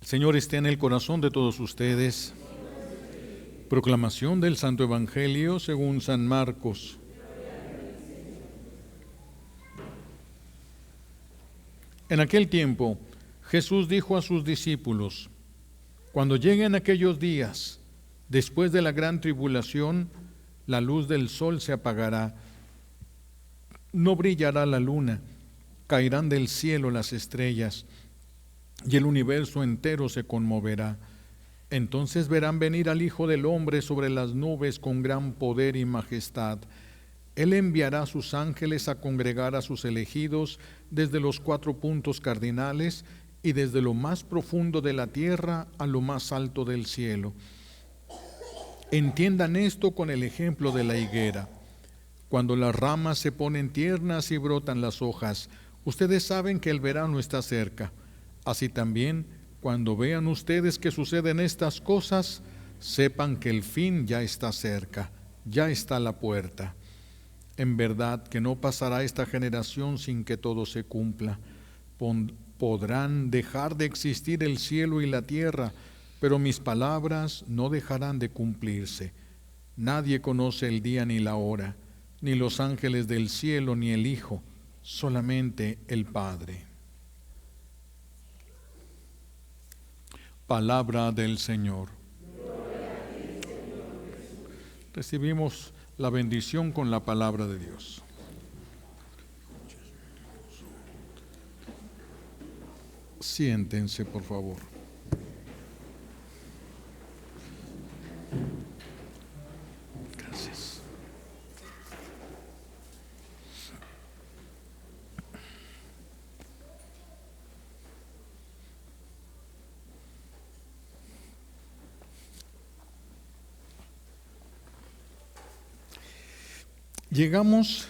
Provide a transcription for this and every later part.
Señor esté en el corazón de todos ustedes. Proclamación del Santo Evangelio según San Marcos. En aquel tiempo, Jesús dijo a sus discípulos: cuando lleguen aquellos días, después de la gran tribulación, la luz del sol se apagará, no brillará la luna, caerán del cielo las estrellas, y el universo entero se conmoverá. Entonces verán venir al Hijo del Hombre sobre las nubes con gran poder y majestad. Él enviará a sus ángeles a congregar a sus elegidos desde los 4 puntos cardinales y desde lo más profundo de la tierra a lo más alto del cielo. Entiendan esto con el ejemplo de la higuera. Cuando las ramas se ponen tiernas y brotan las hojas, ustedes saben que el verano está cerca. Así también, cuando vean ustedes que suceden estas cosas, sepan que el fin ya está cerca, ya está a la puerta. En verdad que no pasará esta generación sin que todo se cumpla. Podrán dejar de existir el cielo y la tierra, pero mis palabras no dejarán de cumplirse. Nadie conoce el día ni la hora, ni los ángeles del cielo ni el Hijo, solamente el Padre. Palabra del Señor. Recibimos la bendición con la palabra de Dios. Siéntense, por favor. Gracias. Llegamos,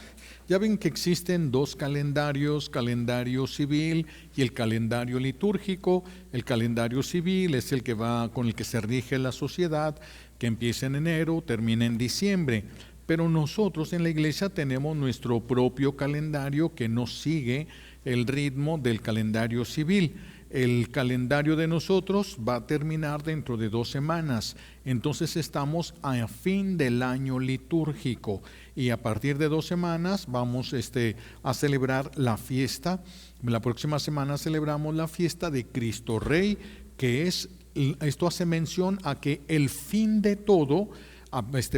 ya ven que existen 2 calendarios, calendario civil y el calendario litúrgico. El calendario civil es el que va con el que se rige la sociedad, que empieza en enero, termina en diciembre. Pero nosotros en la iglesia tenemos nuestro propio calendario que no sigue el ritmo del calendario civil. El calendario de nosotros va a terminar dentro de 2 semanas, entonces estamos a fin del año litúrgico y a partir de 2 semanas vamos a celebrar la fiesta. La próxima semana celebramos la fiesta de Cristo Rey, que esto hace mención a que el fin de todo,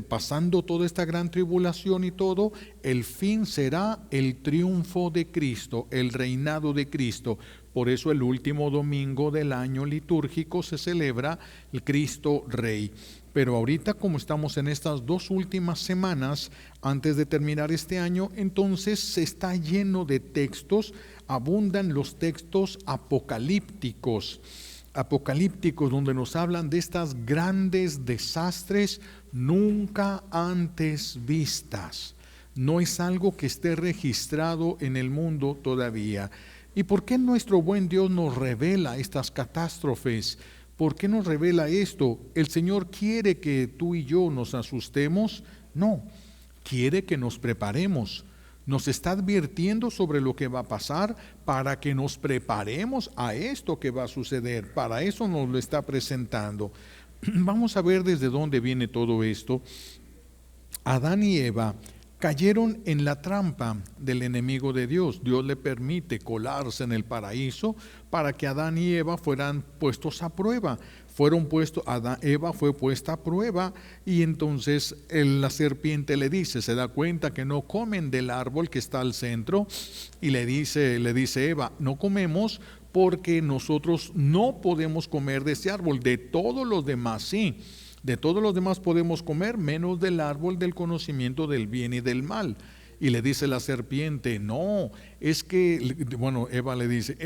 pasando toda esta gran tribulación y todo, el fin será el triunfo de Cristo, el reinado de Cristo. Por eso el último domingo del año litúrgico se celebra el Cristo Rey. Pero ahorita, como estamos en estas 2 últimas semanas antes de terminar este año, entonces se está lleno de textos, abundan los textos apocalípticos, donde nos hablan de estas grandes desastres nunca antes vistas. No es algo que esté registrado en el mundo todavía. ¿Y por qué nuestro buen Dios nos revela estas catástrofes? ¿Por qué nos revela esto? ¿El Señor quiere que tú y yo nos asustemos? No, quiere que nos preparemos. Nos está advirtiendo sobre lo que va a pasar para que nos preparemos a esto que va a suceder. Para eso nos lo está presentando. Vamos a ver desde dónde viene todo esto. Adán y Eva cayeron en la trampa del enemigo de Dios. Dios le permite colarse en el paraíso para que Adán y Eva fueran puestos a prueba. Eva fue puesta a prueba y entonces la serpiente le dice, se da cuenta que no comen del árbol que está al centro y le dice Eva, no comemos porque nosotros no podemos comer de ese árbol, de todos los demás sí. De todos los demás podemos comer, menos del árbol del conocimiento del bien y del mal. Y le dice la serpiente, no, es que, Eva le dice,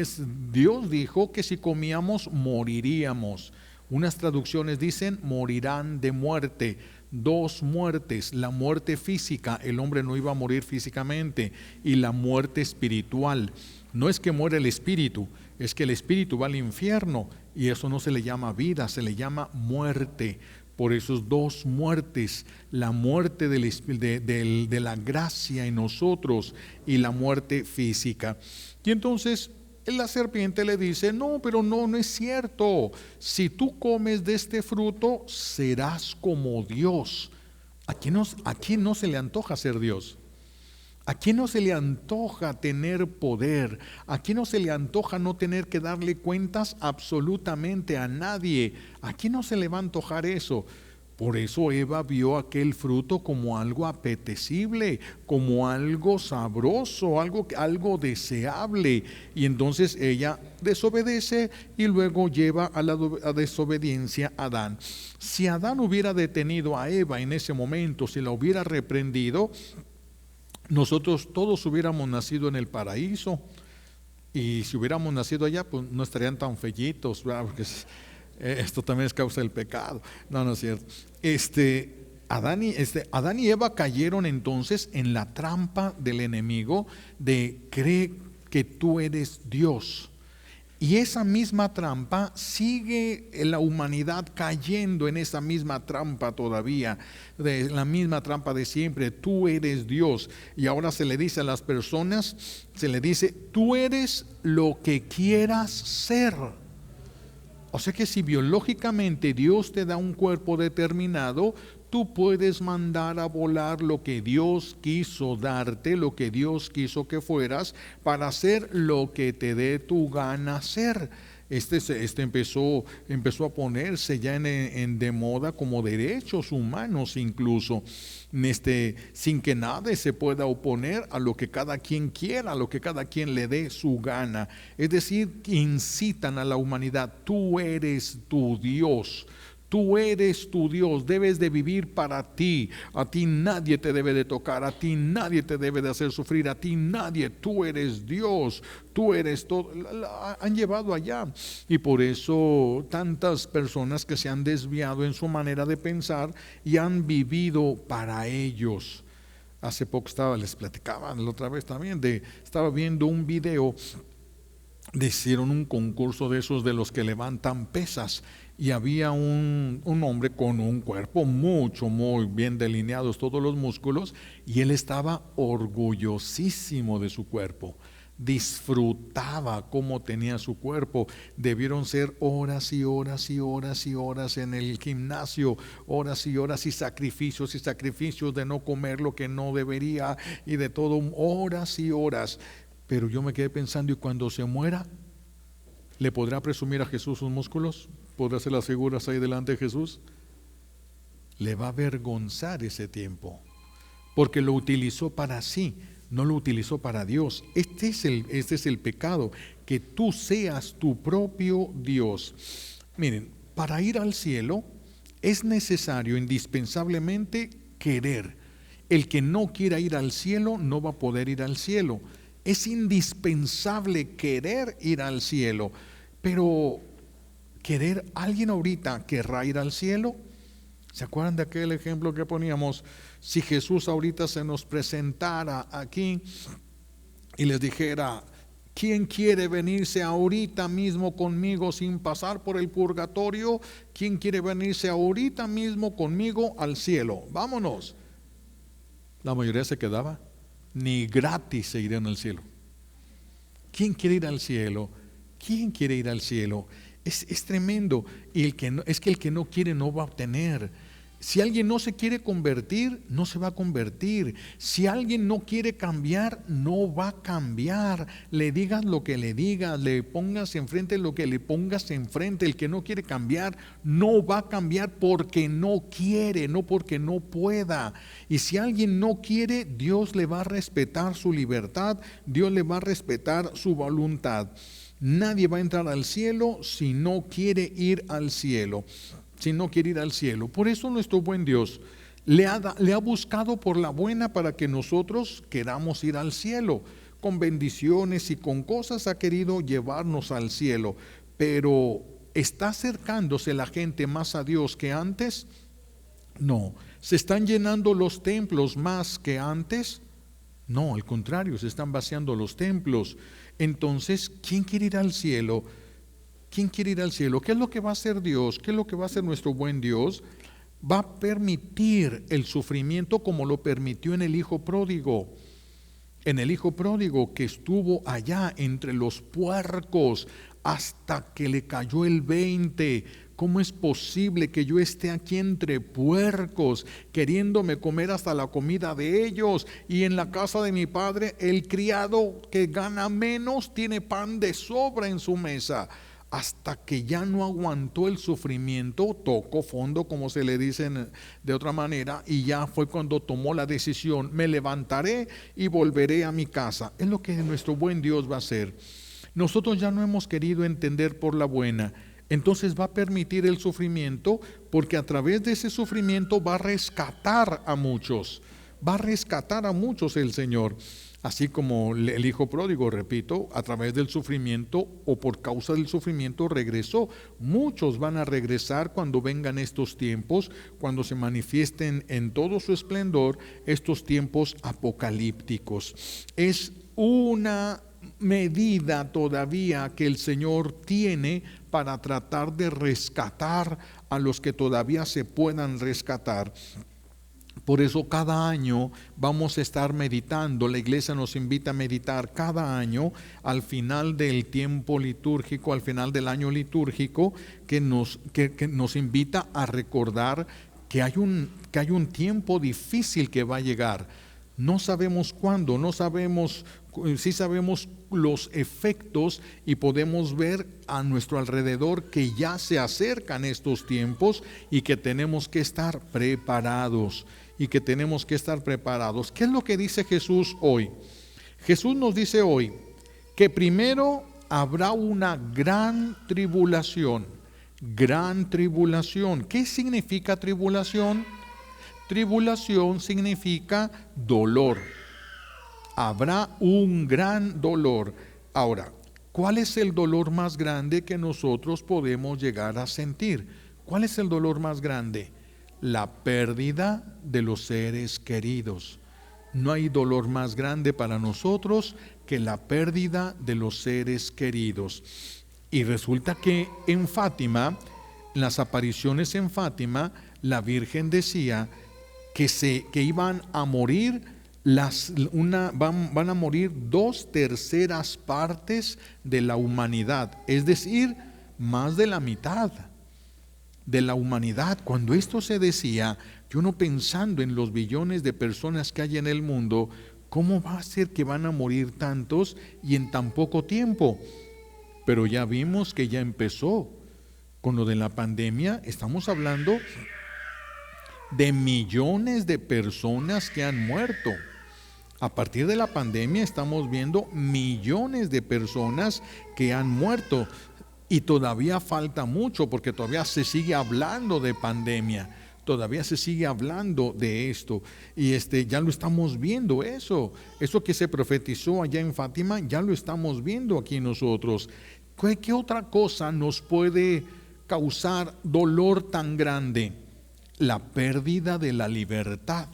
Dios dijo que si comíamos moriríamos. Unas traducciones dicen morirán de muerte. 2 muertes, la muerte física, el hombre no iba a morir físicamente, y la muerte espiritual. No es que muere el espíritu, es que el espíritu va al infierno y eso no se le llama vida, se le llama muerte. Por esos 2 muertes, la muerte de la gracia en nosotros y la muerte física. Y entonces la serpiente le dice, no, pero no es cierto. Si tú comes de este fruto, serás como Dios. ¿A quién no se le antoja ser Dios? ¿A quién no se le antoja tener poder? ¿A quién no se le antoja no tener que darle cuentas absolutamente a nadie? ¿A quién no se le va a antojar eso? Por eso Eva vio aquel fruto como algo apetecible, como algo sabroso, algo deseable. Y entonces ella desobedece y luego lleva a la desobediencia a Adán. Si Adán hubiera detenido a Eva en ese momento, si la hubiera reprendido, nosotros todos hubiéramos nacido en el paraíso, y si hubiéramos nacido allá, pues no estarían tan fellitos, ¿verdad? Porque esto también es causa del pecado. No es cierto. Adán y Eva cayeron entonces en la trampa del enemigo de cree que tú eres Dios. Y esa misma trampa sigue la humanidad cayendo en esa misma trampa todavía, de la misma trampa de siempre. Tú eres Dios. Y ahora se le dice a las personas, se le dice, tú eres lo que quieras ser. O sea que si biológicamente Dios te da un cuerpo determinado, tú puedes mandar a volar lo que Dios quiso darte, lo que Dios quiso que fueras, para hacer lo que te dé tu gana hacer. Empezó a ponerse ya de moda como derechos humanos incluso, sin que nadie se pueda oponer a lo que cada quien quiera, a lo que cada quien le dé su gana. Es decir, incitan a la humanidad, tú eres tu Dios. Tú eres tu Dios, debes de vivir para ti. A ti nadie te debe de tocar, a ti nadie te debe de hacer sufrir, a ti nadie. Tú eres Dios, tú eres todo. Han llevado allá. Y por eso tantas personas que se han desviado en su manera de pensar y han vivido para ellos. Hace poco les platicaba la otra vez también, estaba viendo un video. Hicieron un concurso de esos de los que levantan pesas, y había un hombre con un cuerpo muy bien delineados todos los músculos, y él estaba orgullosísimo de su cuerpo, disfrutaba cómo tenía su cuerpo. Debieron ser horas y horas y horas y horas en el gimnasio, horas y horas y sacrificios de no comer lo que no debería y de todo, horas y horas. Pero yo me quedé pensando, ¿y cuando se muera, le podrá presumir a Jesús sus músculos? ¿Podrá hacer las figuras ahí delante de Jesús? Le va a avergonzar ese tiempo, porque lo utilizó para sí, no lo utilizó para Dios. Este es el pecado, que tú seas tu propio Dios. Miren, para ir al cielo es necesario indispensablemente querer. El que no quiera ir al cielo no va a poder ir al cielo. Es indispensable querer ir al cielo. Pero ¿alguien ahorita querrá ir al cielo? ¿Se acuerdan de aquel ejemplo que poníamos? Si Jesús ahorita se nos presentara aquí y les dijera, ¿quién quiere venirse ahorita mismo conmigo sin pasar por el purgatorio? ¿Quién quiere venirse ahorita mismo conmigo al cielo? Vámonos. La mayoría se quedaba. Ni gratis se irían al cielo. ¿Quién quiere ir al cielo? ¿Quién quiere ir al cielo? Es tremendo. Y el que no quiere no va a obtener. Si alguien no se quiere convertir, no se va a convertir. Si alguien no quiere cambiar, no va a cambiar. Le digas lo que le digas, le pongas enfrente lo que le pongas enfrente. El que no quiere cambiar, no va a cambiar porque no quiere, no porque no pueda. Y si alguien no quiere, Dios le va a respetar su libertad, Dios le va a respetar su voluntad. Nadie va a entrar al cielo si no quiere ir al cielo. Si no quiere ir al cielo. Por eso nuestro buen Dios le ha buscado por la buena para que nosotros queramos ir al cielo. Con bendiciones y con cosas ha querido llevarnos al cielo. Pero ¿está acercándose la gente más a Dios que antes? No. ¿Se están llenando los templos más que antes? No, al contrario, se están vaciando los templos. Entonces, ¿quién quiere ir al cielo? ¿Quién quiere ir al cielo? ¿Qué es lo que va a hacer Dios? ¿Qué es lo que va a hacer nuestro buen Dios? Va a permitir el sufrimiento como lo permitió en el hijo pródigo. en el hijo pródigo que estuvo allá entre los puercos hasta que le cayó el 20. ¿Cómo es posible que yo esté aquí entre puercos, queriéndome comer hasta la comida de ellos? Y en la casa de mi padre, el criado que gana menos tiene pan de sobra en su mesa. Hasta que ya no aguantó el sufrimiento, tocó fondo, como se le dice de otra manera, y ya fue cuando tomó la decisión: me levantaré y volveré a mi casa. Es lo que nuestro buen Dios va a hacer. Nosotros ya no hemos querido entender por la buena, entonces va a permitir el sufrimiento, porque a través de ese sufrimiento va a rescatar a muchos. Va a rescatar a muchos el Señor. Así como el hijo pródigo, repito, a través del sufrimiento o por causa del sufrimiento regresó. Muchos van a regresar cuando vengan estos tiempos, cuando se manifiesten en todo su esplendor estos tiempos apocalípticos. Es una medida todavía que el Señor tiene para tratar de rescatar a los que todavía se puedan rescatar. Por eso cada año vamos a estar meditando, la iglesia nos invita a meditar cada año al final del tiempo litúrgico, al final del año litúrgico, que nos invita a recordar que hay un tiempo difícil que va a llegar. No sabemos cuándo, no sabemos, sí sabemos los efectos y podemos ver a nuestro alrededor que ya se acercan estos tiempos y que tenemos que estar preparados. ¿Qué es lo que dice Jesús hoy? Jesús nos dice hoy que primero habrá una gran tribulación. Gran tribulación. ¿Qué significa tribulación? Tribulación significa dolor. Habrá un gran dolor. Ahora, ¿cuál es el dolor más grande que nosotros podemos llegar a sentir? ¿Cuál es el dolor más grande? La pérdida de los seres queridos. No hay dolor más grande para nosotros que la pérdida de los seres queridos. Y resulta que en Fátima, las apariciones en Fátima, la Virgen decía que iban a morir van a morir 2/3 partes de la humanidad, es decir, más de la mitad de la humanidad. Cuando esto se decía, yo no pensando en los billones de personas que hay en el mundo, ¿cómo va a ser que van a morir tantos y en tan poco tiempo? Pero ya vimos que ya empezó con lo de la pandemia. Estamos hablando de millones de personas que han muerto. A partir de la pandemia estamos viendo millones de personas que han muerto. Y todavía falta mucho, porque todavía se sigue hablando de pandemia, todavía se sigue hablando de esto. Y ya lo estamos viendo eso que se profetizó allá en Fátima, ya lo estamos viendo aquí nosotros. ¿Qué otra cosa nos puede causar dolor tan grande? La pérdida de la libertad,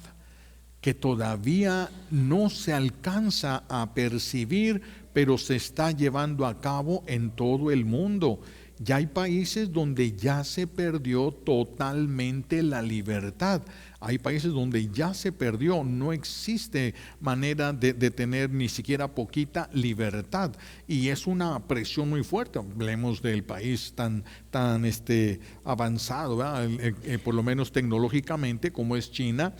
que todavía no se alcanza a percibir, pero se está llevando a cabo en todo el mundo. Ya hay países donde ya se perdió totalmente la libertad. Hay países donde ya se perdió, no existe manera de tener ni siquiera poquita libertad. Y es una presión muy fuerte. Hablemos del país tan avanzado, por lo menos tecnológicamente, como es China.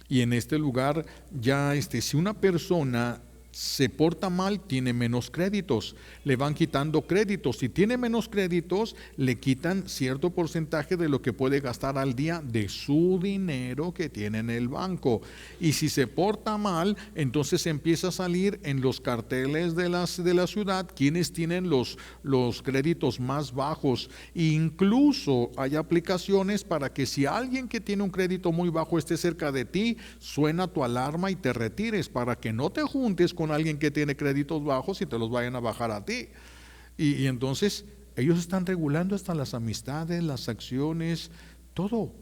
Y en este lugar ya si una persona se porta mal, tiene menos créditos, le van quitando créditos. Si tiene menos créditos, le quitan cierto porcentaje de lo que puede gastar al día de su dinero que tiene en el banco. Y si se porta mal, entonces empieza a salir en los carteles de la ciudad quienes tienen los créditos más bajos. E incluso hay aplicaciones para que si alguien que tiene un crédito muy bajo esté cerca de ti, suena tu alarma y te retires, para que no te juntes con alguien que tiene créditos bajos y te los vayan a bajar a ti. Y entonces ellos están regulando hasta las amistades, las acciones, todo.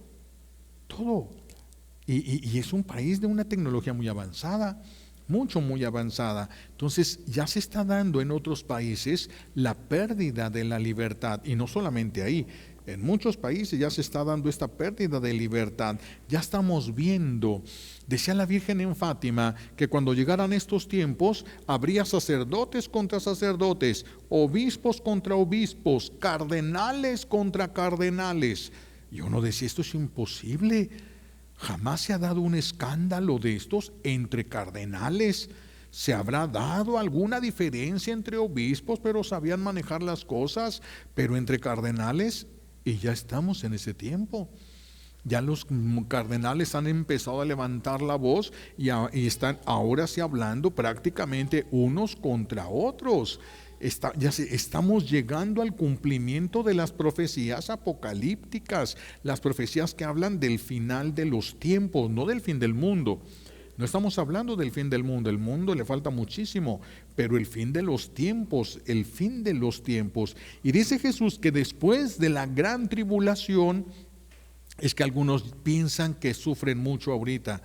Y es un país de una tecnología muy avanzada, muy avanzada. Entonces ya se está dando en otros países la pérdida de la libertad, y no solamente ahí. En muchos países ya se está dando esta pérdida de libertad. Ya estamos viendo, decía la Virgen en Fátima, que cuando llegaran estos tiempos, habría sacerdotes contra sacerdotes, obispos contra obispos, cardenales contra cardenales. Y uno decía, esto es imposible. Jamás se ha dado un escándalo de estos entre cardenales. ¿Se habrá dado alguna diferencia entre obispos, pero sabían manejar las cosas? Pero entre cardenales, y ya estamos en ese tiempo. Ya los cardenales han empezado a levantar la voz y están ahora sí hablando prácticamente unos contra otros. Estamos llegando al cumplimiento de las profecías apocalípticas, las profecías que hablan del final de los tiempos, no del fin del mundo. No estamos hablando del fin del mundo, el mundo le falta muchísimo, pero el fin de los tiempos, el fin de los tiempos. Y dice Jesús que después de la gran tribulación, es que algunos piensan que sufren mucho ahorita.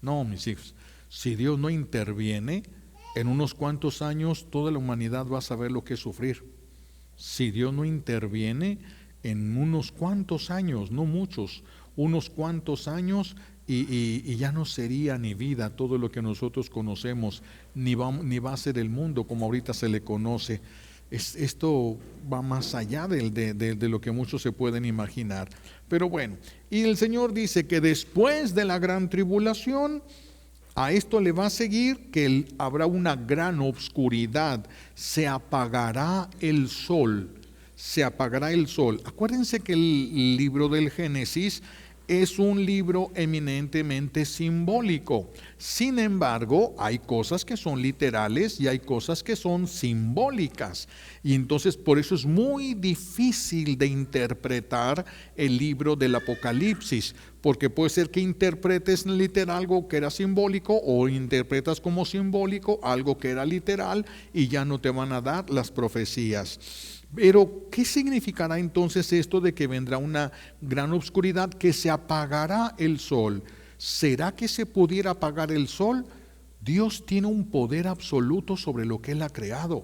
No, mis hijos, si Dios no interviene, en unos cuantos años toda la humanidad va a saber lo que es sufrir. Si Dios no interviene, en unos cuantos años, no muchos, unos cuantos años, y ya no sería ni vida todo lo que nosotros conocemos, ni va a ser el mundo como ahorita se le conoce. Esto va más allá de lo que muchos se pueden imaginar. Pero bueno, y el Señor dice que después de la gran tribulación, a esto le va a seguir que habrá una gran obscuridad, se apagará el sol, se apagará el sol. Acuérdense que el libro del Génesis es un libro eminentemente simbólico. Sin embargo, hay cosas que son literales y hay cosas que son simbólicas. Y entonces por eso es muy difícil de interpretar el libro del Apocalipsis, porque puede ser que interpretes literal algo que era simbólico o interpretas como simbólico algo que era literal y ya no te van a dar las profecías. Pero, ¿qué significará entonces esto de que vendrá una gran oscuridad, que se apagará el sol? ¿Será que se pudiera apagar el sol? Dios tiene un poder absoluto sobre lo que Él ha creado.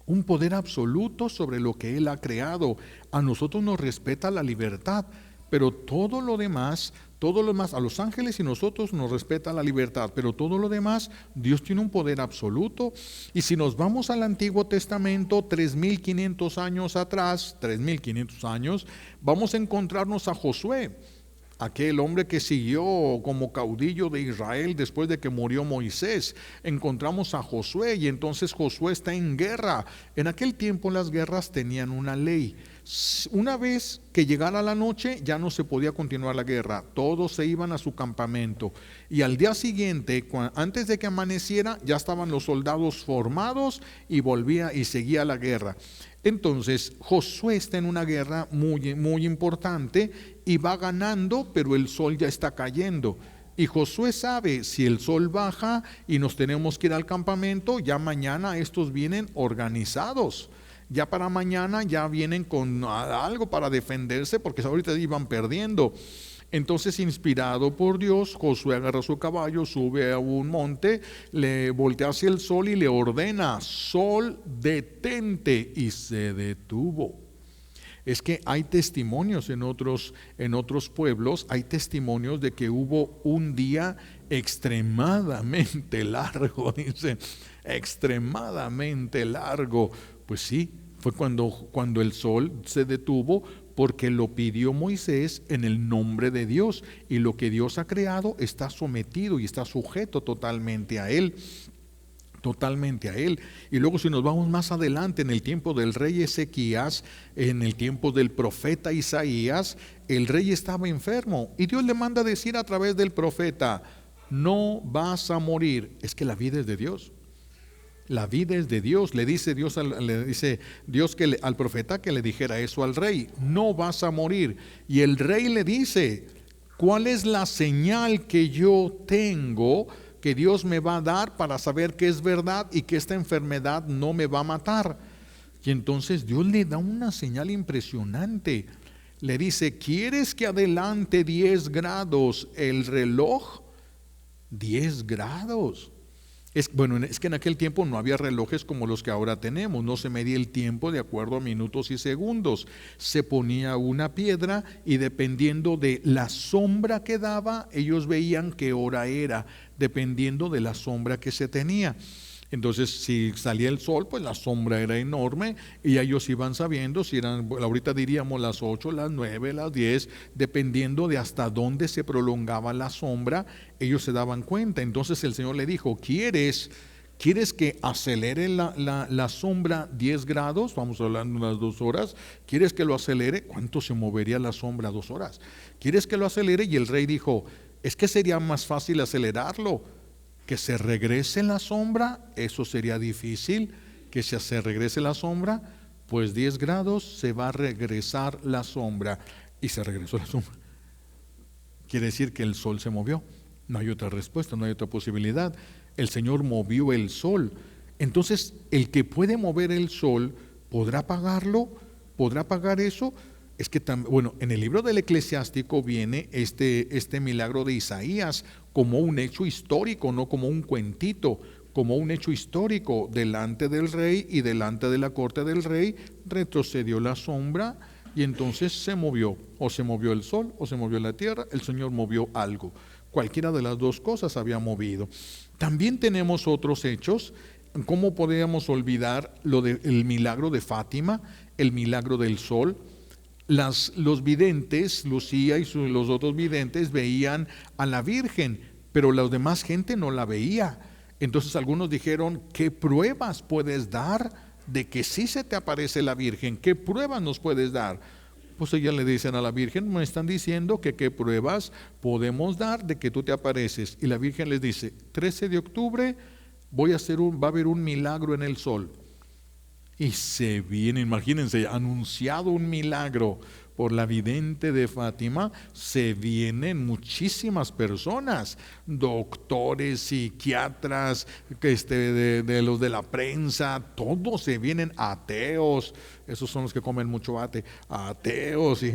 Un poder absoluto sobre lo que Él ha creado. A nosotros nos respeta la libertad, pero todo lo demás, a los ángeles y nosotros nos respeta la libertad, pero todo lo demás, Dios tiene un poder absoluto. Y si nos vamos al Antiguo Testamento, 3.500 años atrás, 3.500 años, vamos a encontrarnos a Josué, aquel hombre que siguió como caudillo de Israel después de que murió Moisés. Encontramos a Josué y entonces Josué está en guerra. En aquel tiempo las guerras tenían una ley. Una vez que llegara la noche ya no se podía continuar la guerra, todos se iban a su campamento y al día siguiente, antes de que amaneciera, ya estaban los soldados formados y volvía y seguía la guerra. Entonces Josué está en una guerra muy, muy importante y va ganando, pero el sol ya está cayendo. Y Josué sabe, si el sol baja y nos tenemos que ir al campamento, ya mañana estos vienen organizados. Ya para mañana ya vienen con algo para defenderse, porque ahorita iban perdiendo. Entonces, inspirado por Dios, Josué agarra su caballo, sube a un monte, le voltea hacia el sol y le ordena: sol, detente. Y se detuvo. Es que hay testimonios en otros pueblos, hay testimonios de que hubo un día extremadamente largo, dice, extremadamente largo. Pues sí, fue cuando el sol se detuvo, porque lo pidió Moisés en el nombre de Dios, y lo que Dios ha creado está sometido y está sujeto totalmente a Él. Totalmente a Él. Y luego, si nos vamos más adelante, en el tiempo del rey Ezequías, en el tiempo del profeta Isaías, el rey estaba enfermo y Dios le manda a decir a través del profeta: no vas a morir. Es que la vida es de Dios. La vida es de Dios. Le dice Dios al profeta que le dijera eso al rey: no vas a morir. Y el rey le dice: ¿cuál es la señal que yo tengo, que Dios me va a dar para saber que es verdad y que esta enfermedad no me va a matar? Y entonces Dios le da una señal impresionante. Le dice: ¿quieres que adelante 10 grados el reloj? 10 grados. Es que en aquel tiempo no había relojes como los que ahora tenemos, no se medía el tiempo de acuerdo a minutos y segundos. Se ponía una piedra y dependiendo de la sombra que daba, ellos veían qué hora era, dependiendo de la sombra que se tenía. Entonces, si salía el sol, pues la sombra era enorme y ellos iban sabiendo si eran, bueno, ahorita diríamos las 8, las 9, las 10, dependiendo de hasta dónde se prolongaba la sombra, ellos se daban cuenta. Entonces el Señor le dijo, ¿quieres que acelere la sombra 10 grados? Vamos hablando unas 2 horas. ¿Quieres que lo acelere? ¿Cuánto se movería la sombra 2 horas? ¿Quieres que lo acelere? Y el rey dijo, es que sería más fácil acelerarlo. Que se regrese la sombra, eso sería difícil. Que se regrese la sombra, pues 10 grados se va a regresar la sombra. Y se regresó la sombra. Quiere decir que el sol se movió. No hay otra respuesta, no hay otra posibilidad. El Señor movió el sol. Entonces, el que puede mover el sol, ¿podrá pagarlo? ¿Podrá pagar eso? Es que bueno, en el libro del Eclesiástico viene este milagro de Isaías como un hecho histórico, no como un cuentito, como un hecho histórico. Delante del rey y delante de la corte del rey retrocedió la sombra y entonces se movió, o se movió el sol o se movió la tierra. El Señor movió algo, cualquiera de las dos cosas había movido. También tenemos otros hechos. ¿Cómo podríamos olvidar el milagro de Fátima, el milagro del sol? Los videntes, Lucía y los otros videntes veían a la Virgen, pero la demás gente no la veía. Entonces algunos dijeron, ¿qué pruebas puedes dar de que sí se te aparece la Virgen? ¿Qué pruebas nos puedes dar? Pues ellas le dicen a la Virgen, me están diciendo que qué pruebas podemos dar de que tú te apareces. Y la Virgen les dice, 13 de octubre va a haber un milagro en el sol. Y se viene, imagínense, anunciado un milagro por la vidente de Fátima, se vienen muchísimas personas, doctores, psiquiatras, de los de la prensa, todos se vienen, ateos, esos son los que comen mucho ateos y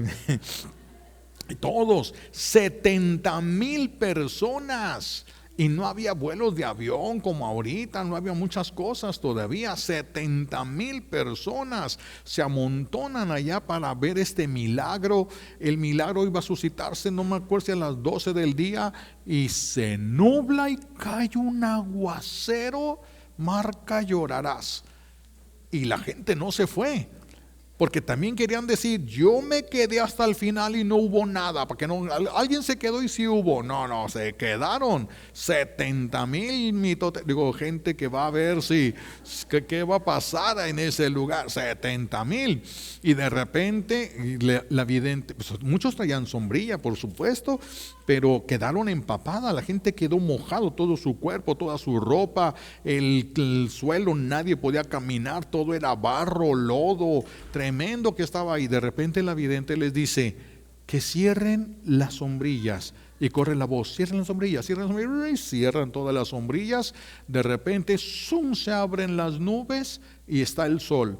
todos, 70,000 personas. Y no había vuelos de avión como ahorita, no había muchas cosas todavía. 70,000 personas se amontonan allá para ver este milagro. El milagro iba a suscitarse, no me acuerdo si a las 12 del día, y se nubla y cae un aguacero, marca llorarás. Y la gente no se fue. Porque también querían decir, yo me quedé hasta el final y no hubo nada, porque no, alguien se quedó y sí hubo. No, se quedaron 70,000 mitotes, gente que va a ver qué va a pasar en ese lugar, 70,000. Y de repente la vidente, pues muchos traían sombrilla, por supuesto, pero quedaron empapadas, la gente quedó mojado, todo su cuerpo, toda su ropa, el suelo, nadie podía caminar, todo era barro, lodo, tremendo que estaba ahí. De repente la vidente les dice que cierren las sombrillas, y corre la voz, cierren las sombrillas, y cierran todas las sombrillas. De repente se abren las nubes y está el sol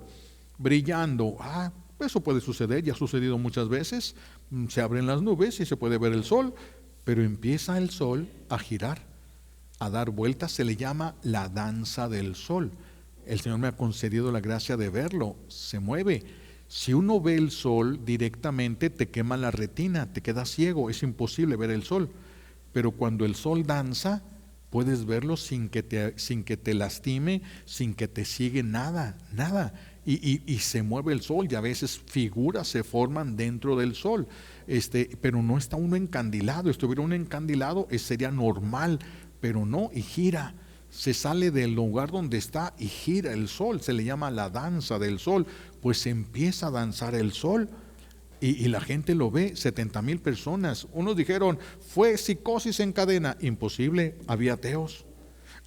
brillando. Eso puede suceder, ya ha sucedido muchas veces. Se abren las nubes y se puede ver el sol, pero empieza el sol a girar, a dar vueltas. Se le llama la danza del sol. El Señor me ha concedido la gracia de verlo, se mueve. Si uno ve el sol directamente, te quema la retina, te quedas ciego, es imposible ver el sol. Pero cuando el sol danza, puedes verlo sin que te lastime, sin que te ciegue nada. Y se mueve el sol, y a veces figuras se forman dentro del sol, pero no está uno encandilado. Estuviera uno encandilado, sería normal, pero no, y gira. Se sale del lugar donde está y gira el sol, se le llama la danza del sol. Pues empieza a danzar el sol y la gente lo ve, 70,000 personas. Unos dijeron, fue psicosis en cadena. Imposible, había ateos,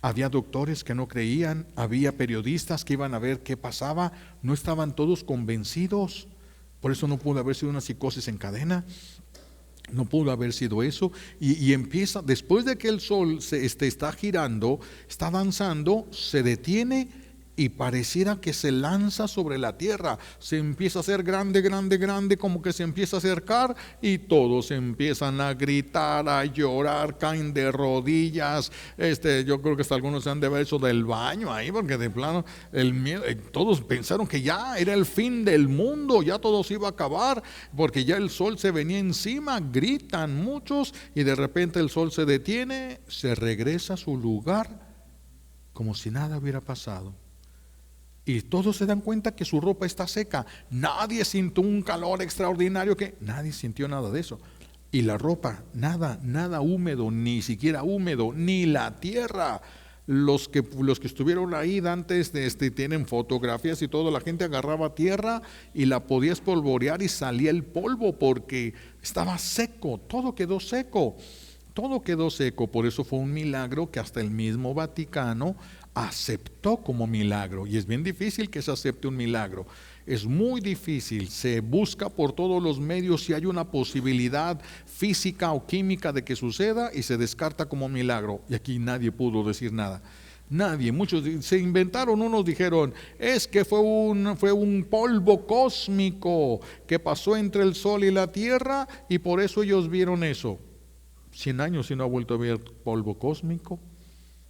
había doctores que no creían, había periodistas que iban a ver qué pasaba, no estaban todos convencidos. Por eso no pudo haber sido una psicosis en cadena. No pudo haber sido eso. Y empieza, después de que el sol está girando, está danzando, se detiene y pareciera que se lanza sobre la tierra, se empieza a hacer grande, grande, grande, como que se empieza a acercar y todos empiezan a gritar, a llorar, caen de rodillas. Yo creo que hasta algunos se han de haber hecho del baño ahí, porque de plano el miedo, todos pensaron que ya era el fin del mundo, ya todo se iba a acabar, porque ya el sol se venía encima, gritan muchos y de repente el sol se detiene, se regresa a su lugar como si nada hubiera pasado. Y todos se dan cuenta que su ropa está seca. Nadie sintió un calor extraordinario, nadie sintió nada de eso. Y la ropa, nada húmedo, ni siquiera húmedo, ni la tierra. Los que estuvieron ahí antes tienen fotografías y todo. La gente agarraba tierra y la podía espolvorear y salía el polvo porque estaba seco. Todo quedó seco. Todo quedó seco. Por eso fue un milagro que hasta el mismo Vaticano aceptó como milagro. Y es bien difícil que se acepte un milagro. Es muy difícil. Se busca por todos los medios si hay una posibilidad física o química de que suceda y se descarta como milagro. Y aquí nadie pudo decir nada. Nadie, muchos se inventaron, unos dijeron, es que fue un polvo cósmico que pasó entre el sol y la tierra y por eso ellos vieron eso. 100 años y no ha vuelto a ver polvo cósmico.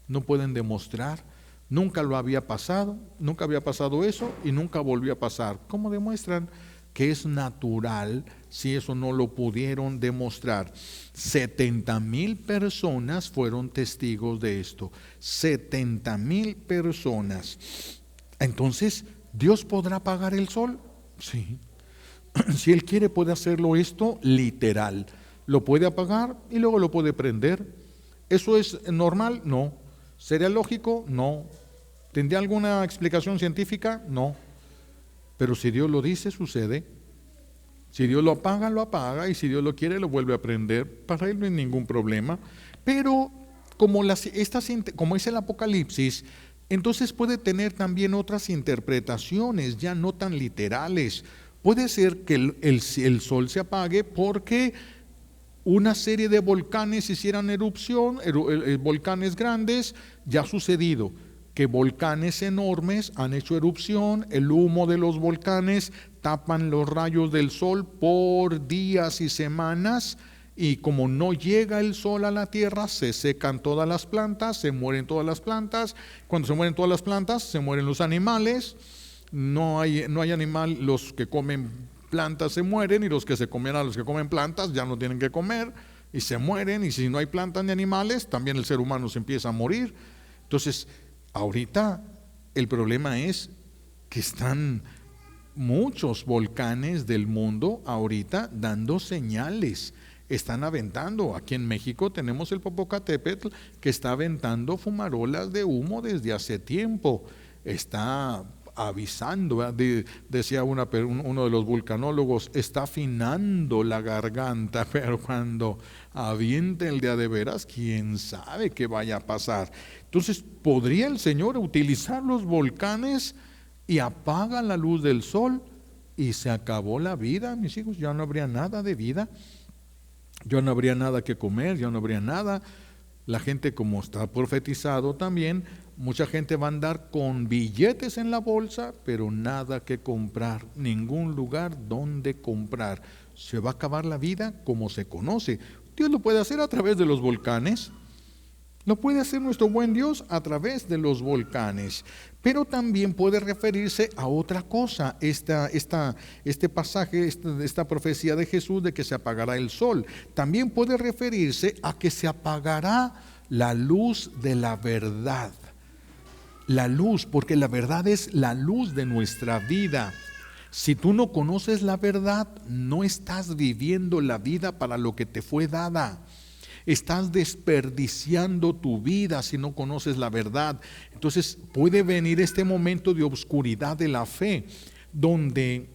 No pueden demostrar. Nunca lo había pasado, nunca había pasado eso y nunca volvió a pasar. ¿Cómo demuestran que es natural si eso no lo pudieron demostrar? 70,000 personas fueron testigos de esto. 70,000 personas. Entonces, ¿Dios podrá apagar el sol? Sí. Si Él quiere puede hacerlo esto literal. Lo puede apagar y luego lo puede prender. ¿Eso es normal? No. ¿Sería lógico? No. ¿Tendría alguna explicación científica? No. Pero si Dios lo dice, sucede. Si Dios lo apaga, y si Dios lo quiere, lo vuelve a prender. Para Él no hay ningún problema. Pero como es el Apocalipsis, entonces puede tener también otras interpretaciones, ya no tan literales. Puede ser que el sol se apague porque una serie de volcanes hicieran erupción, volcanes grandes. Ya ha sucedido que volcanes enormes han hecho erupción, el humo de los volcanes tapan los rayos del sol por días y semanas, y como no llega el sol a la tierra, se secan todas las plantas, se mueren todas las plantas. Cuando se mueren todas las plantas, se mueren los animales. No hay animal, los que comen plantas se mueren, y los que se comen a los que comen plantas ya no tienen que comer y se mueren, y si no hay plantas ni animales, también el ser humano se empieza a morir. Entonces, ahorita el problema es que están muchos volcanes del mundo ahorita dando señales, están aventando. Aquí en México tenemos el Popocatépetl que está aventando fumarolas de humo desde hace tiempo, está avisando, decía uno de los vulcanólogos, está afinando la garganta, pero cuando aviente el de veras, quién sabe qué vaya a pasar. Entonces, ¿podría el Señor utilizar los volcanes y apaga la luz del sol y se acabó la vida, mis hijos? Ya no habría nada de vida, ya no habría nada que comer, ya no habría nada. La gente, como está profetizado también, mucha gente va a andar con billetes en la bolsa, pero nada que comprar, ningún lugar donde comprar. Se va a acabar la vida como se conoce. Dios lo puede hacer a través de los volcanes. Lo puede hacer nuestro buen Dios a través de los volcanes, pero también puede referirse a otra cosa, este pasaje, esta profecía de Jesús de que se apagará el sol. También puede referirse a que se apagará la luz de la verdad. La luz, porque la verdad es la luz de nuestra vida. Si tú no conoces la verdad, no estás viviendo la vida para lo que te fue dada. Estás desperdiciando tu vida si no conoces la verdad. Entonces puede venir este momento de oscuridad de la fe, donde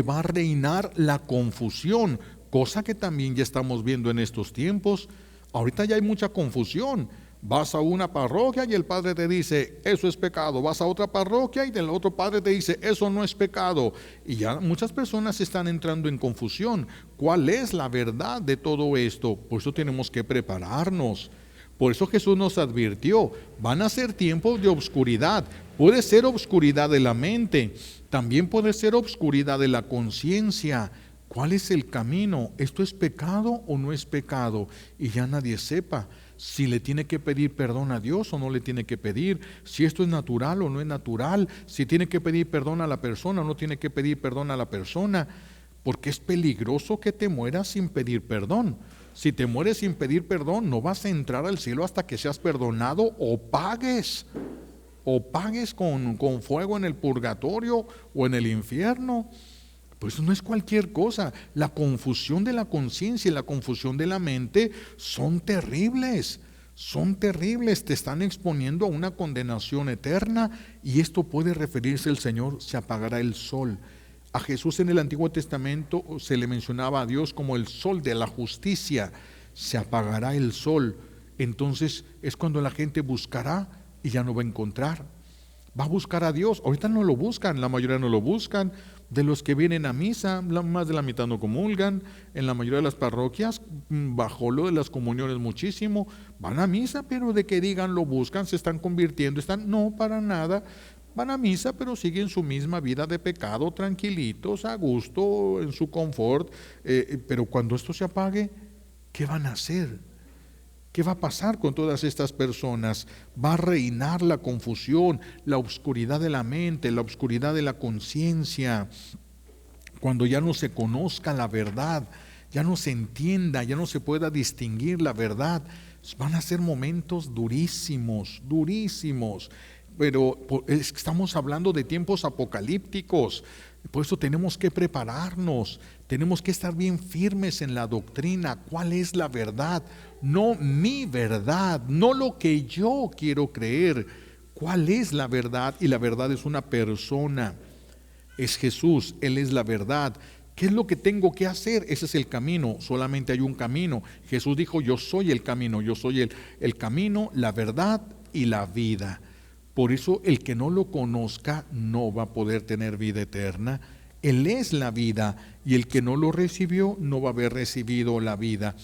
va a reinar la confusión, cosa que también ya estamos viendo en estos tiempos. Ahorita ya hay mucha confusión. Vas a una parroquia y el padre te dice, eso es pecado. Vas a otra parroquia y el otro padre te dice, eso no es pecado. Y ya muchas personas están entrando en confusión. ¿Cuál es la verdad de todo esto? Por eso tenemos que prepararnos. Por eso Jesús nos advirtió, van a ser tiempos de oscuridad. Puede ser obscuridad de la mente, también puede ser obscuridad de la conciencia. ¿Cuál es el camino? ¿Esto es pecado o no es pecado? Y ya nadie sepa si le tiene que pedir perdón a Dios o no le tiene que pedir, si esto es natural o no es natural, si tiene que pedir perdón a la persona o no tiene que pedir perdón a la persona, porque es peligroso que te mueras sin pedir perdón. Si te mueres sin pedir perdón, no vas a entrar al cielo hasta que seas perdonado o pagues con fuego en el purgatorio o en el infierno. Pues no es cualquier cosa. La confusión de la conciencia y la confusión de la mente son terribles, te están exponiendo a una condenación eterna, y esto puede referirse, el Señor, se apagará el sol. A Jesús en el Antiguo Testamento se le mencionaba a Dios como el sol de la justicia. Se apagará el sol. Entonces es cuando la gente buscará y ya no va a encontrar. Va a buscar a Dios. Ahorita no lo buscan, la mayoría no lo buscan. De los que vienen a misa, más de la mitad no comulgan. En la mayoría de las parroquias bajó lo de las comuniones muchísimo. Van a misa, pero de que digan lo buscan, se están convirtiendo, no, para nada. Van a misa, pero siguen su misma vida de pecado, tranquilitos, a gusto, en su confort. Pero cuando esto se apague, ¿qué van a hacer? ¿Qué va a pasar con todas estas personas? Va a reinar la confusión, la oscuridad de la mente, la oscuridad de la conciencia. Cuando ya no se conozca la verdad, ya no se entienda, ya no se pueda distinguir la verdad, van a ser momentos durísimos, durísimos. Pero estamos hablando de tiempos apocalípticos. Por eso tenemos que prepararnos, tenemos que estar bien firmes en la doctrina. ¿Cuál es la verdad? No mi verdad, no lo que yo quiero creer. ¿Cuál es la verdad? Y la verdad es una persona, es Jesús, Él es la verdad. ¿Qué es lo que tengo que hacer? Ese es el camino, solamente hay un camino. Jesús dijo, yo soy el camino, yo soy el camino, la verdad y la vida. Por eso el que no lo conozca no va a poder tener vida eterna. Él es la vida, y el que no lo recibió no va a haber recibido la vida.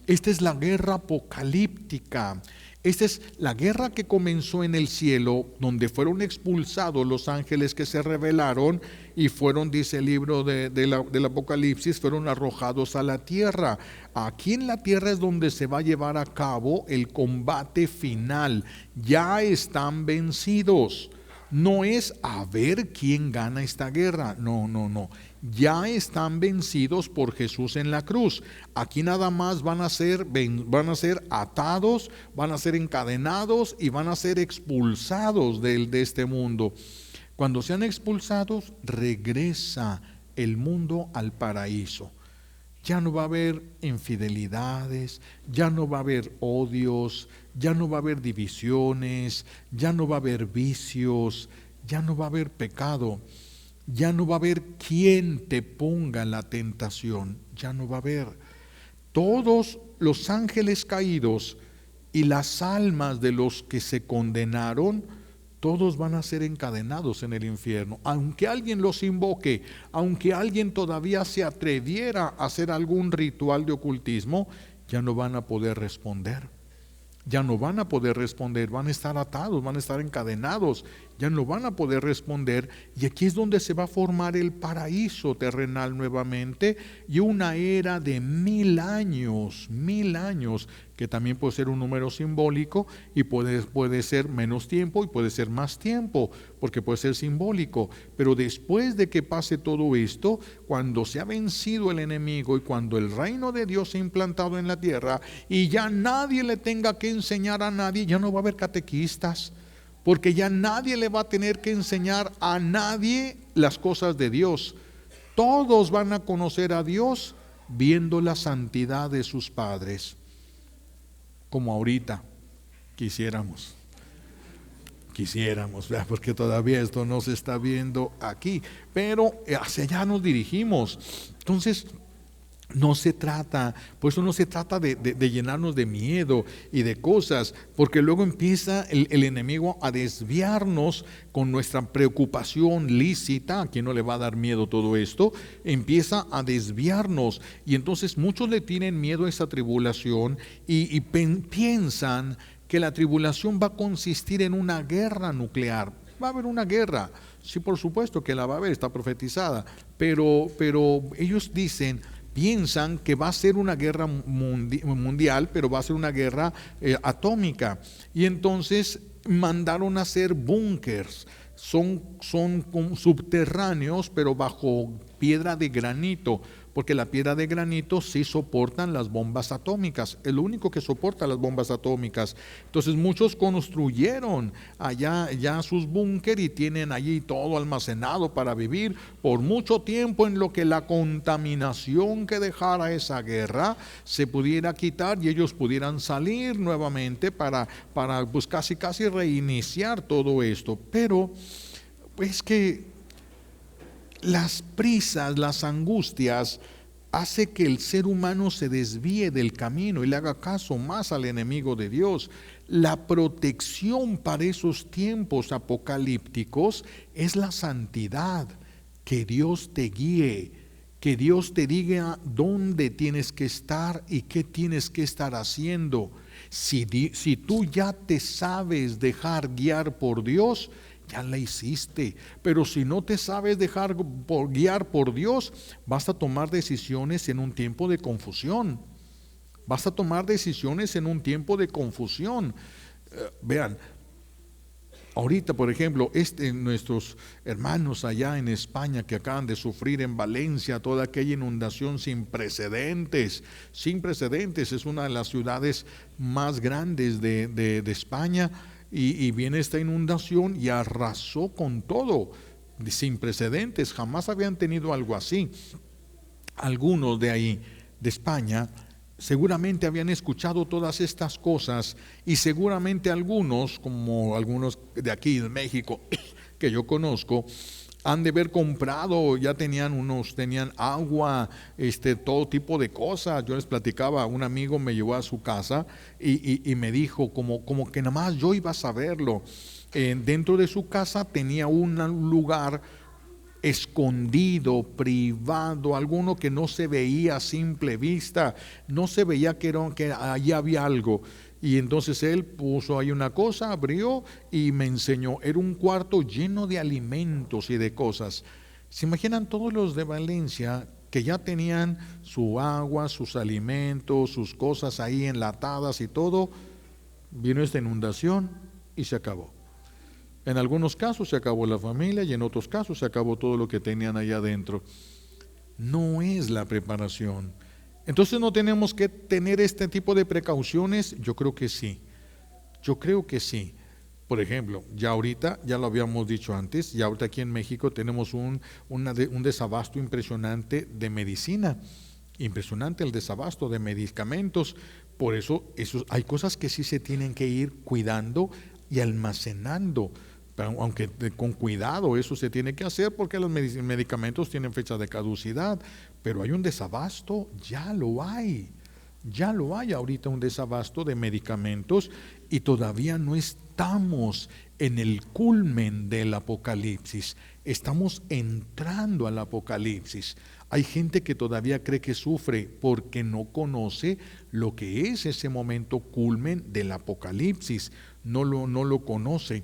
Esta es la guerra apocalíptica. Esta es la guerra que comenzó en el cielo, donde fueron expulsados los ángeles que se rebelaron y fueron, dice el libro del Apocalipsis, fueron arrojados a la tierra. Aquí en la tierra es donde se va a llevar a cabo el combate final. Ya están vencidos. No es a ver quién gana esta guerra, no. Ya están vencidos por Jesús en la cruz. Aquí nada más van a ser atados, van a ser encadenados y van a ser expulsados de este mundo. Cuando sean expulsados, regresa el mundo al paraíso. Ya no va a haber infidelidades, ya no va a haber odios, ya no va a haber divisiones, ya no va a haber vicios, ya no va a haber pecado, ya no va a haber quien te ponga la tentación, ya no va a haber. Todos los ángeles caídos y las almas de los que se condenaron, todos van a ser encadenados en el infierno. Aunque alguien los invoque, aunque alguien todavía se atreviera a hacer algún ritual de ocultismo, ya no van a poder responder. Ya no van a poder responder, van a estar atados, van a estar encadenados, ya no van a poder responder. Y aquí es donde se va a formar el paraíso terrenal nuevamente, y una era de 1000 años, que también puede ser un número simbólico, y puede ser menos tiempo y puede ser más tiempo, porque puede ser simbólico. Pero después de que pase todo esto, cuando se ha vencido el enemigo y cuando el reino de Dios se ha implantado en la tierra y ya nadie le tenga que enseñar a nadie, ya no va a haber catequistas, porque ya nadie le va a tener que enseñar a nadie las cosas de Dios. Todos van a conocer a Dios viendo la santidad de sus padres, como ahorita quisiéramos, ¿verdad? Porque todavía esto no se está viendo aquí, pero hacia allá nos dirigimos. Entonces, no se trata, por eso no se trata de llenarnos de miedo y de cosas, porque luego empieza el enemigo a desviarnos con nuestra preocupación lícita. ¿A quién no le va a dar miedo todo esto? Empieza a desviarnos, y entonces muchos le tienen miedo a esa tribulación y piensan que la tribulación va a consistir en una guerra nuclear. va a haber una guerra. Sí, por supuesto que la va a haber, está profetizada, pero ellos piensan que va a ser una guerra mundial, pero va a ser una guerra atómica. Y entonces mandaron a hacer búnkers. Son subterráneos, pero bajo piedra de granito, porque la piedra de granito sí soportan las bombas atómicas, es lo único que soporta las bombas atómicas. Entonces muchos construyeron allá ya sus búnker y tienen allí todo almacenado para vivir por mucho tiempo, en lo que la contaminación que dejara esa guerra se pudiera quitar y ellos pudieran salir nuevamente para pues casi reiniciar todo esto. Pero pues que las prisas, las angustias, hace que el ser humano se desvíe del camino y le haga caso más al enemigo de Dios. La protección para esos tiempos apocalípticos es la santidad, que Dios te guíe, que Dios te diga dónde tienes que estar y qué tienes que estar haciendo. Si tú ya te sabes dejar guiar por Dios, ya la hiciste. Pero si no te sabes dejar guiar por Dios, vas a tomar decisiones en un tiempo de confusión. Vas a tomar decisiones en un tiempo de confusión. Vean, ahorita, por ejemplo, nuestros hermanos allá en España que acaban de sufrir en Valencia toda aquella inundación sin precedentes, es una de las ciudades más grandes de España. Y viene esta inundación y arrasó con todo, sin precedentes, jamás habían tenido algo así. Algunos de ahí, de España, seguramente habían escuchado todas estas cosas, y seguramente algunos, como algunos de aquí de México que yo conozco, han de haber comprado, ya tenían agua, todo tipo de cosas. Yo les platicaba, un amigo me llevó a su casa y me dijo como que nada más yo iba a saberlo. Dentro de su casa tenía un lugar escondido, privado, alguno que no se veía a simple vista, no se veía que allí había algo. Y entonces él puso ahí una cosa, abrió y me enseñó. Era un cuarto lleno de alimentos y de cosas. ¿Se imaginan todos los de Valencia que ya tenían su agua, sus alimentos, sus cosas ahí enlatadas y todo? Vino esta inundación y se acabó. En algunos casos se acabó la familia y en otros casos se acabó todo lo que tenían allá adentro. No es la preparación. Entonces no tenemos que tener este tipo de precauciones. Yo creo que sí. Por ejemplo, ya ahorita, ya lo habíamos dicho antes, ya ahorita aquí en México tenemos un desabasto impresionante de medicina. Impresionante el desabasto de medicamentos. Por eso hay cosas que sí se tienen que ir cuidando y almacenando. Aunque con cuidado eso se tiene que hacer, porque los medicamentos tienen fecha de caducidad, pero hay un desabasto, ya lo hay ahorita un desabasto de medicamentos, y todavía no estamos en el culmen del apocalipsis, estamos entrando al apocalipsis. Hay gente que todavía cree que sufre porque no conoce lo que es ese momento culmen del apocalipsis, no lo conoce.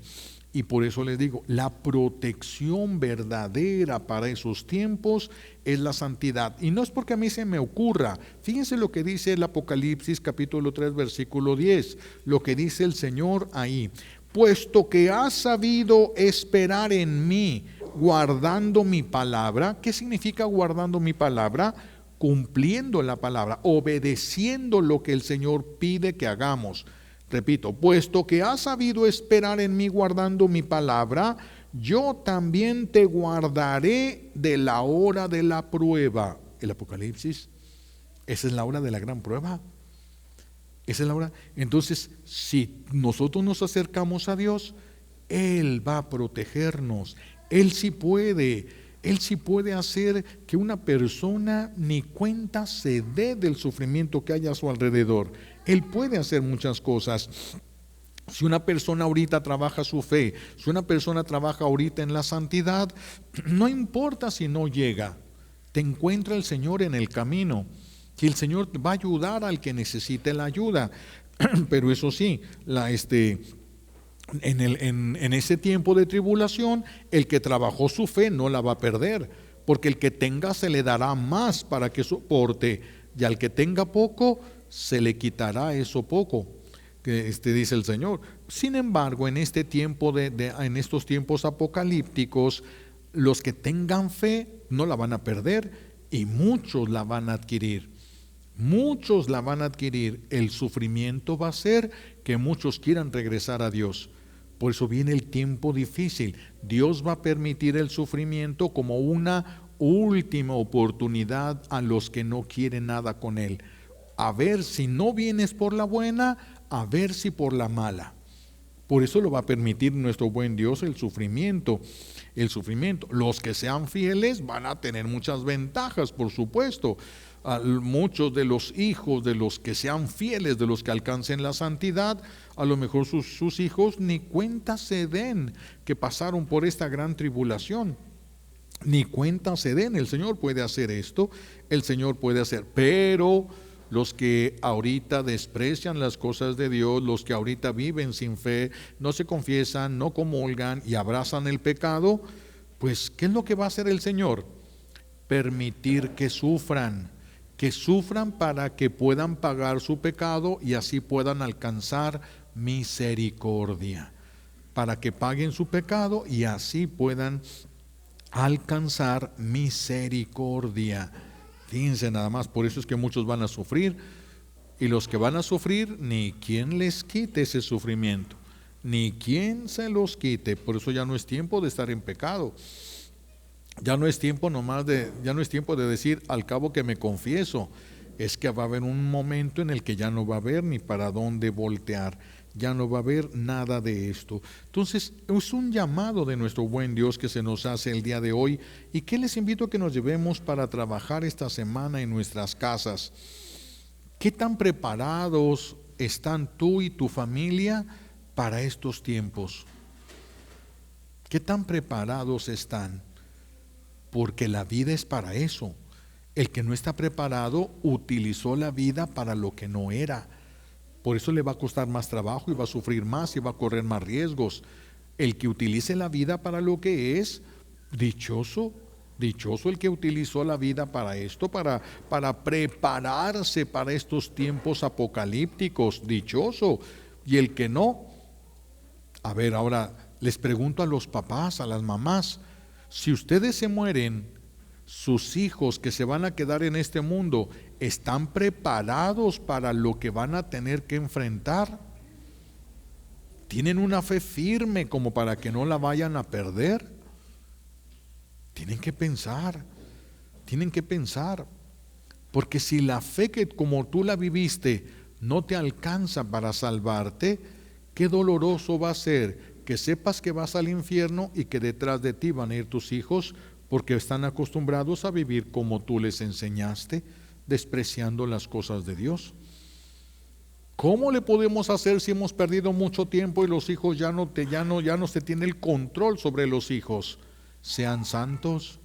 Y por eso les digo, la protección verdadera para esos tiempos es la santidad. Y no es porque a mí se me ocurra. Fíjense lo que dice el Apocalipsis capítulo 3 versículo 10, lo que dice el Señor ahí. Puesto que has sabido esperar en mí, guardando mi palabra. ¿Qué significa guardando mi palabra? Cumpliendo la palabra, obedeciendo lo que el Señor pide que hagamos. Repito, puesto que has sabido esperar en mí guardando mi palabra, yo también te guardaré de la hora de la prueba. El Apocalipsis, esa es la hora de la gran prueba. Esa es la hora. Entonces, si nosotros nos acercamos a Dios, Él va a protegernos. Él sí puede hacer que una persona ni cuenta se dé del sufrimiento que haya a su alrededor. Él puede hacer muchas cosas. Si una persona ahorita trabaja su fe, si una persona trabaja ahorita en la santidad, no importa si no llega, te encuentra el Señor en el camino, que el Señor va a ayudar al que necesite la ayuda. Pero eso sí, En ese tiempo de tribulación, el que trabajó su fe no la va a perder, porque el que tenga se le dará más para que soporte, y al que tenga poco se le quitará eso poco, que dice el Señor. Sin embargo, en este tiempo en estos tiempos apocalípticos, los que tengan fe no la van a perder y muchos la van a adquirir. Muchos la van a adquirir. El sufrimiento va a ser que muchos quieran regresar a Dios. Por eso viene el tiempo difícil. Dios va a permitir el sufrimiento como una última oportunidad a los que no quieren nada con Él. A ver si no vienes por la buena, a ver si por la mala. Por eso lo va a permitir nuestro buen Dios el sufrimiento. El sufrimiento. Los que sean fieles van a tener muchas ventajas, por supuesto. Muchos de los hijos de los que sean fieles, de los que alcancen la santidad, a lo mejor sus hijos ni cuenta se den que pasaron por esta gran tribulación. Ni cuenta se den. El Señor puede hacer esto, el Señor puede hacer, pero los que ahorita desprecian las cosas de Dios, los que ahorita viven sin fe, no se confiesan, no comulgan y abrazan el pecado, pues ¿qué es lo que va a hacer el Señor? Permitir que sufran para que puedan pagar su pecado y así puedan alcanzar misericordia, para que paguen su pecado y así puedan alcanzar misericordia. Fíjense nada más, por eso es que muchos van a sufrir, y los que van a sufrir, ni quien les quite ese sufrimiento, ni quien se los quite. Por eso ya no es tiempo de estar en pecado. Ya no es tiempo ya no es tiempo de decir al cabo que me confieso. Es que va a haber un momento en el que ya no va a haber ni para dónde voltear, ya no va a haber nada de esto. Entonces es un llamado de nuestro buen Dios que se nos hace el día de hoy, y que les invito a que nos llevemos para trabajar esta semana en nuestras casas. ¿Qué tan preparados están tú y tu familia para estos tiempos? ¿Qué tan preparados están? Porque la vida es para eso. El que no está preparado utilizó la vida para lo que no era. Por eso le va a costar más trabajo y va a sufrir más y va a correr más riesgos. El que utilice la vida para lo que es, dichoso. Dichoso el que utilizó la vida para esto, para prepararse para estos tiempos apocalípticos. Dichoso. Y el que no. A ver, ahora les pregunto a los papás, a las mamás, si ustedes se mueren, sus hijos que se van a quedar en este mundo, ¿están preparados para lo que van a tener que enfrentar? ¿Tienen una fe firme como para que no la vayan a perder? Tienen que pensar, porque si la fe que como tú la viviste no te alcanza para salvarte, qué doloroso va a ser que sepas que vas al infierno y que detrás de ti van a ir tus hijos, porque están acostumbrados a vivir como tú les enseñaste, despreciando las cosas de Dios. ¿Cómo le podemos hacer si hemos perdido mucho tiempo y los hijos ya no se tiene el control sobre los hijos? Sean santos,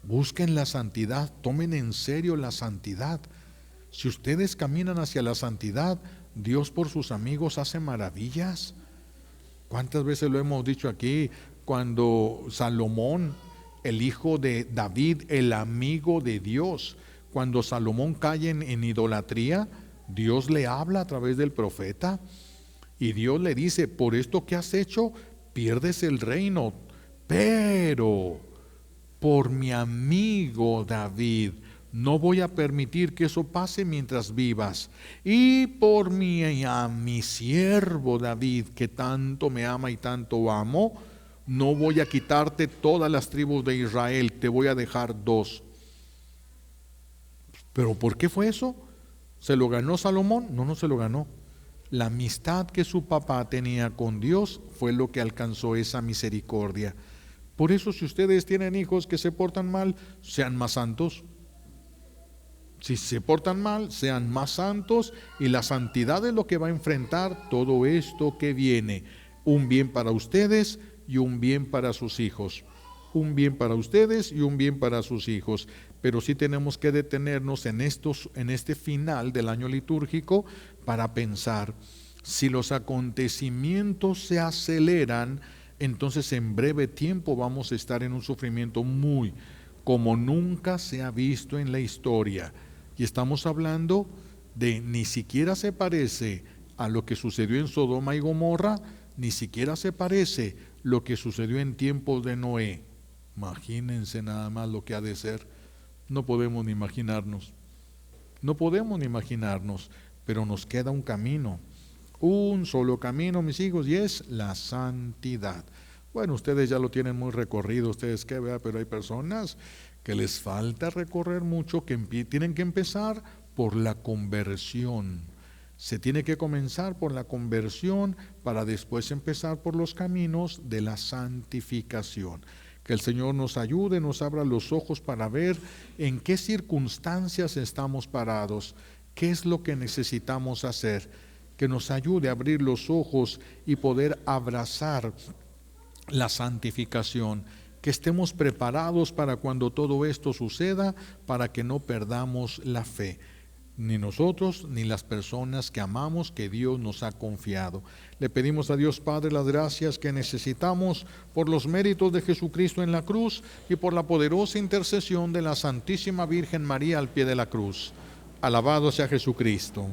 busquen la santidad, tomen en serio la santidad. Si ustedes caminan hacia la santidad, Dios por sus amigos hace maravillas. ¿Cuántas veces lo hemos dicho aquí? Cuando Salomón, el hijo de David, el amigo de Dios, cuando Salomón cae en idolatría, Dios le habla a través del profeta y Dios le dice: por esto que has hecho, pierdes el reino, pero por mi amigo David no voy a permitir que eso pase mientras vivas, y por mi siervo David, que tanto me ama y tanto amo, no voy a quitarte todas las tribus de Israel, te voy a dejar 2. ¿Pero por qué fue eso? ¿Se lo ganó Salomón? No, no se lo ganó. La amistad que su papá tenía con Dios fue lo que alcanzó esa misericordia. Por eso, si ustedes tienen hijos que se portan mal, sean más santos. Si se portan mal, sean más santos, y la santidad es lo que va a enfrentar todo esto que viene. Un bien para ustedes y un bien para sus hijos. Un bien para ustedes y un bien para sus hijos. Pero sí tenemos que detenernos en este final del año litúrgico para pensar Si los acontecimientos se aceleran, entonces en breve tiempo vamos a estar en un sufrimiento muy como nunca se ha visto en la historia. Y estamos hablando de ni siquiera se parece a lo que sucedió en Sodoma y Gomorra, ni siquiera se parece lo que sucedió en tiempos de Noé. Imagínense nada más lo que ha de ser. No podemos ni imaginarnos. No podemos ni imaginarnos, pero nos queda un camino. Un solo camino, mis hijos, y es la santidad. Bueno, ustedes ya lo tienen muy recorrido, ustedes qué, ¿verdad? Pero hay personas que les falta recorrer mucho, que tienen que empezar por la conversión. Se tiene que comenzar por la conversión para después empezar por los caminos de la santificación. Que el Señor nos ayude, nos abra los ojos para ver en qué circunstancias estamos parados, qué es lo que necesitamos hacer, que nos ayude a abrir los ojos y poder abrazar la santificación, que estemos preparados para cuando todo esto suceda, para que no perdamos la fe, ni nosotros ni las personas que amamos, que Dios nos ha confiado. Le pedimos a Dios Padre las gracias que necesitamos por los méritos de Jesucristo en la cruz y por la poderosa intercesión de la Santísima Virgen María al pie de la cruz. Alabado sea Jesucristo.